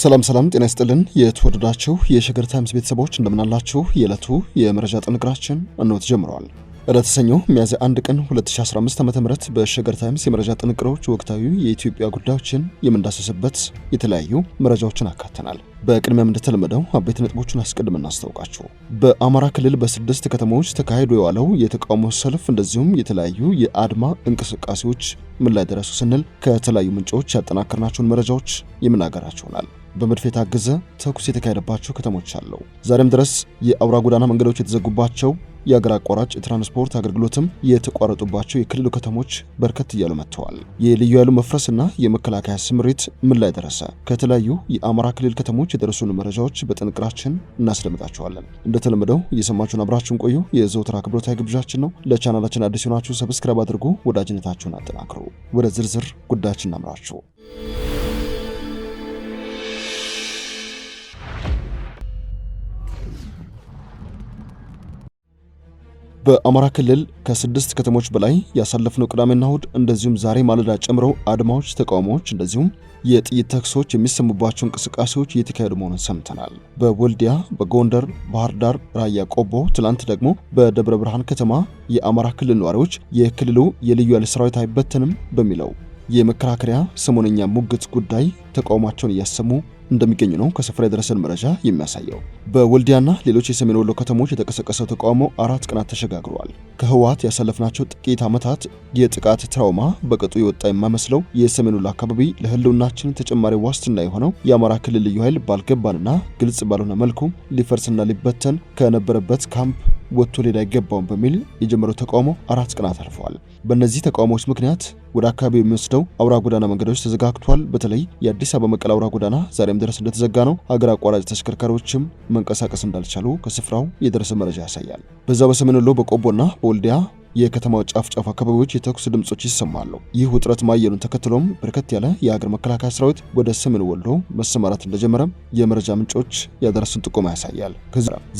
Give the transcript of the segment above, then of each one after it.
ሰላም ጤና ይስጥልን። የተወደዳችሁ የሸገር ታይምስ ቤተሰቦች እንደምናላችሁ። የዕለቱ የመረጃ ጥንቅራችን እነሆ ተጀምሯል። ዕለተ ሰኞ ሚያዝያ 1 ቀን 2015 ዓ.ም በሸገር ታይምስ የመረጃ ጥንቅሮች ወቅታዊ የኢትዮጵያ ጉዳዮችን የምንዳሰስበት የተለያዩ መረጃዎችን አካተናል። በቅድሚያም እንደተለመደው አበይት ነጥቦችን አስቀድመን እናስታውቃችሁ። በአማራ ክልል በ6 ከተሞች ተካሂዶ የዋለው የተቃውሞ ሰልፍ እንደዚሁም የተለያዩ የአድማ እንቅስቃሴዎች ምን ላይ ደረሱ ስንል ከተለያዩ ምንጮች ያጠናከርናቸውን መረጃዎች የምናገራችሁ ይሆናል። በመድፍ የታገዘ ተኩስ የተካሄደባቸው ከተሞች አሉ። ዛሬም ድረስ የአውራ ጎዳና መንገዶች የተዘጉባቸው፣ የአገር አቋራጭ ትራንስፖርት አገልግሎትም የተቋረጡባቸው የክልሉ ከተሞች በርከት እያሉ መጥተዋል። የልዩ ኃይሉ መፍረስና የመከላከያ ስምሪት ምን ላይ ደረሰ? ከተለያዩ የአማራ ክልል ከተሞች የደረሱን መረጃዎች በጥንቅራችን እናስደምጣችኋለን። እንደተለመደው እየሰማችሁን አብራችሁን ቆዩ የዘወትር አክብሮታዊ ግብዣችን ነው። ለቻናላችን አዲስ ሆናችሁ ሰብስክራይብ አድርጉ፣ ወዳጅነታችሁን አጠናክሩ። ወደ ዝርዝር ጉዳያችን እናምራችሁ። በአማራ ክልል ከ6 ከተሞች በላይ ያሳለፍነው ቅዳሜና እሁድ እንደዚሁም ዛሬ ማለዳ ጨምሮ አድማዎች፣ ተቃውሞዎች እንደዚሁም የጥይት ተኩሶች የሚሰሙባቸው እንቅስቃሴዎች እየተካሄዱ መሆኑን ሰምተናል። በወልዲያ፣ በጎንደር፣ ባህር ዳር፣ ራያ ቆቦ፣ ትላንት ደግሞ በደብረ ብርሃን ከተማ የአማራ ክልል ነዋሪዎች የክልሉ የልዩ ኃይል ሰራዊት አይበተንም በሚለው የመከራከሪያ ሰሞነኛ ሙግት ጉዳይ ተቃውሟቸውን እያሰሙ እንደሚገኙ ነው ከስፍራ የደረሰን መረጃ የሚያሳየው። በወልዲያና ሌሎች የሰሜን ወሎ ከተሞች የተቀሰቀሰው ተቃውሞ 4 ቀናት ተሸጋግሯል። ከህወሓት ያሳለፍናቸው ጥቂት ዓመታት የጥቃት ትራውማ በቅጡ የወጣ የማይመስለው የሰሜን ወሎ አካባቢ ለህልውናችን ተጨማሪ ዋስትና የሆነው የአማራ ክልል ልዩ ኃይል ባልገባንና ግልጽ ባልሆነ መልኩ ሊፈርስና ሊበተን ከነበረበት ካምፕ ወጥቶ ሌላ አይገባውም በሚል የጀመረው ተቃውሞ 4 ቀናት አልፈዋል። በእነዚህ ተቃውሞዎች ምክንያት ወደ አካባቢው የሚወስደው አውራ ጎዳና መንገዶች ተዘጋግቷል። በተለይ የአዲስ አበባ መቀለ አውራ ጎዳና ዛሬም ድረስ እንደተዘጋ ነው። ሀገር አቋራጭ ተሽከርካሪዎችም መንቀሳቀስ እንዳልቻሉ ከስፍራው የደረሰ መረጃ ያሳያል። በዛ በሰሜን ወሎ በቆቦና በወልዲያ የከተማው ጫፍ አካባቢዎች የተኩስ ድምጾች ይሰማሉ። ይህ ውጥረት ማየሉን ተከትሎም በርከት ያለ የሀገር መከላከያ ሰራዊት ወደ ሰሜን ወሎ መሰማራት እንደጀመረ የመረጃ ምንጮች ያደረሱን ጥቆማ ያሳያል።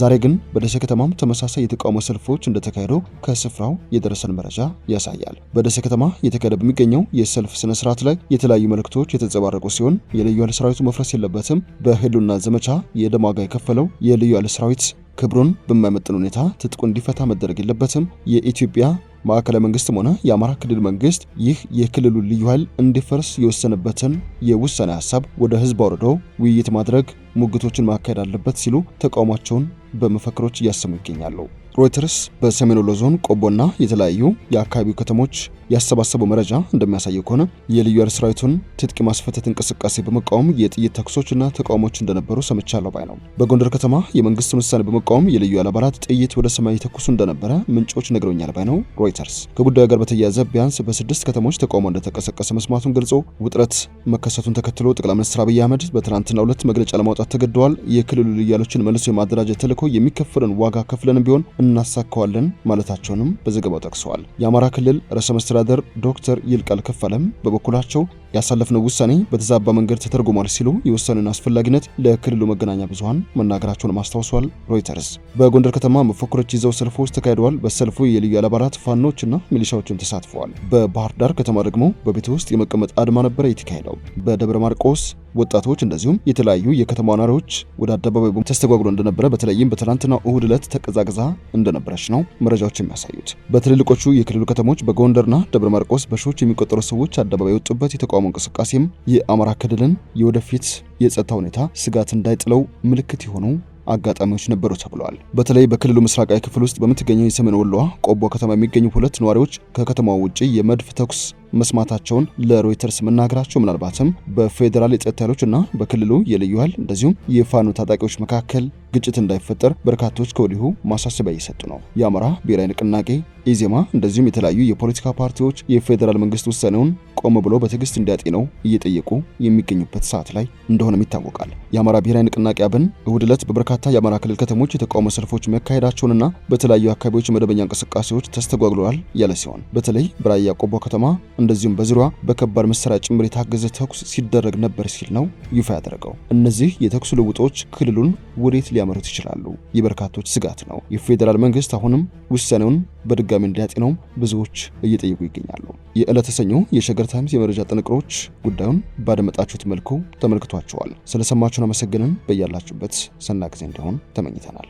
ዛሬ ግን በደሴ ከተማም ተመሳሳይ የተቃውሞ ሰልፎች እንደተካሄዱ ከስፍራው የደረሰን መረጃ ያሳያል። በደሴ ከተማ የተካሄደ በሚገኘው የሰልፍ ስነ ስርዓት ላይ የተለያዩ መልእክቶች የተንጸባረቁ ሲሆን የልዩ ኃይል ሰራዊቱ መፍረስ የለበትም፣ በህልውና ዘመቻ የደም ዋጋ የከፈለው የልዩ ኃይል ሰራዊት ክብሩን በማይመጥን ሁኔታ ትጥቁ እንዲፈታ መደረግ የለበትም፣ የኢትዮጵያ ማዕከላዊ መንግስትም ሆነ የአማራ ክልል መንግስት ይህ የክልሉ ልዩ ኃይል እንዲፈርስ የወሰነበትን የውሳኔ ሀሳብ ወደ ህዝብ አውርዶ ውይይት ማድረግ፣ ሙግቶችን ማካሄድ አለበት ሲሉ ተቃውሟቸውን በመፈክሮች እያሰሙ ይገኛሉ። ሮይተርስ በሰሜን ወሎ ዞን ቆቦና የተለያዩ የአካባቢው ከተሞች ያሰባሰበው መረጃ እንደሚያሳየው ከሆነ የልዩ ኃይል ሰራዊቱን ትጥቅ ማስፈተት እንቅስቃሴ በመቃወም የጥይት ተኩሶችና ተቃውሞች እንደነበሩ ሰምቻለሁ ባይ ነው። በጎንደር ከተማ የመንግስትን ውሳኔ በመቃወም የልዩ ኃይል አባላት ጥይት ወደ ሰማይ ተኩሱ እንደነበረ ምንጮች ነግረውኛል ባይ ነው ሮይተርስ። ከጉዳዩ ጋር በተያያዘ ቢያንስ በ6 ከተሞች ተቃውሞ እንደተቀሰቀሰ መስማቱን ገልጾ ውጥረት መከሰቱን ተከትሎ ጠቅላይ ሚኒስትር አብይ አህመድ በትናንትናው ዕለት መግለጫ ለማውጣት ተገደዋል። የክልሉ ልዩ ኃይሎችን መልሶ የማደራጀት ተልዕኮ የሚከፈለን ዋጋ ከፍለን ቢሆን እናሳካዋለን ማለታቸውንም በዘገባው ጠቅሰዋል። የአማራ ክልል ርዕሰ መስተዳድር ዶክተር ይልቃል ከፋለም በበኩላቸው ያሳለፍነው ውሳኔ በተዛባ መንገድ ተተርጉሟል ሲሉ የውሳኔውን አስፈላጊነት ለክልሉ መገናኛ ብዙሃን መናገራቸውን አስታውሷል። ሮይተርስ በጎንደር ከተማ መፈክሮች ይዘው ሰልፎች ተካሂደዋል። በሰልፉ የልዩ ኃይል አባላት ፋኖችና ሚሊሻዎችም ተሳትፈዋል። በባህር ዳር ከተማ ደግሞ በቤት ውስጥ የመቀመጥ አድማ ነበር የተካሄደው። በደብረ ማርቆስ ወጣቶች እንደዚሁም የተለያዩ የከተማ ነዋሪዎች ወደ አደባባይ ተስተጓጉሎ እንደነበረ በተለይም በትናንትናው እሁድ ዕለት ተቀዛቅዛ እንደነበረች ነው መረጃዎች የሚያሳዩት። በትልልቆቹ የክልሉ ከተሞች በጎንደርና ደብረ ማርቆስ በሺዎች የሚቆጠሩ ሰዎች አደባባይ የወጡበት የተቃውሞ እንቅስቃሴም የአማራ ክልልን የወደፊት የጸጥታ ሁኔታ ስጋት እንዳይጥለው ምልክት የሆኑ አጋጣሚዎች ነበሩ ተብሏል። በተለይ በክልሉ ምስራቃዊ ክፍል ውስጥ በምትገኘው የሰሜን ወሎዋ ቆቦ ከተማ የሚገኙ 2 ነዋሪዎች ከከተማው ውጪ የመድፍ ተኩስ መስማታቸውን ለሮይተርስ መናገራቸው ምናልባትም በፌዴራል የጸጥታ ኃይሎችና በክልሉ የልዩ ኃይል እንደዚሁም የፋኖ ታጣቂዎች መካከል ግጭት እንዳይፈጠር በርካቶች ከወዲሁ ማሳሰቢያ እየሰጡ ነው። የአማራ ብሔራዊ ንቅናቄ ኢዜማ እንደዚሁም የተለያዩ የፖለቲካ ፓርቲዎች የፌዴራል መንግስት ውሳኔውን ቆም ብሎ በትዕግስት እንዲያጤነው እየጠየቁ የሚገኙበት ሰዓት ላይ እንደሆነም ይታወቃል። የአማራ ብሔራዊ ንቅናቄ አብን እሁድ ዕለት በበርካታ የአማራ ክልል ከተሞች የተቃውሞ ሰልፎች መካሄዳቸውንና በተለያዩ አካባቢዎች መደበኛ እንቅስቃሴዎች ተስተጓጉለዋል ያለ ሲሆን በተለይ በራያ ቆቦ ከተማ እንደዚሁም በዙሪያዋ በከባድ መሳሪያ ጭምር የታገዘ ተኩስ ሲደረግ ነበር ሲል ነው ይፋ ያደረገው። እነዚህ የተኩስ ልውጦች ክልሉን ወዴት ሊያመሩት ይችላሉ? የበርካቶች ስጋት ነው። የፌዴራል መንግስት አሁንም ውሳኔውን በድጋሚ እንዲያጤነው ብዙዎች እየጠየቁ ይገኛሉ። የዕለተ ሰኞ የሸገር ታይምስ የመረጃ ጥንቅሮች ጉዳዩን ባደመጣችሁት መልኩ ተመልክቷቸዋል። ስለሰማችሁን አመሰግነን። በያላችሁበት ሰናይ ጊዜ እንዲሆን ተመኝተናል።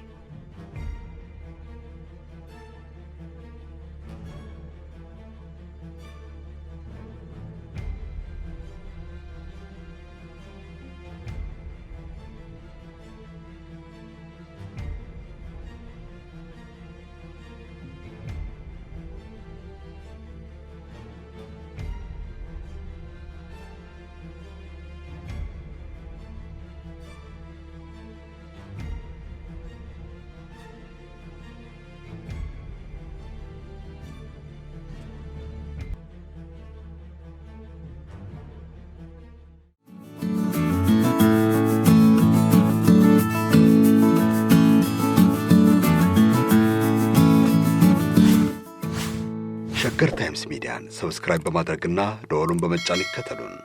ሸገር ታይምስ ሚዲያን ሰብስክራይብ በማድረግና ደወሉን በመጫን ይከተሉን።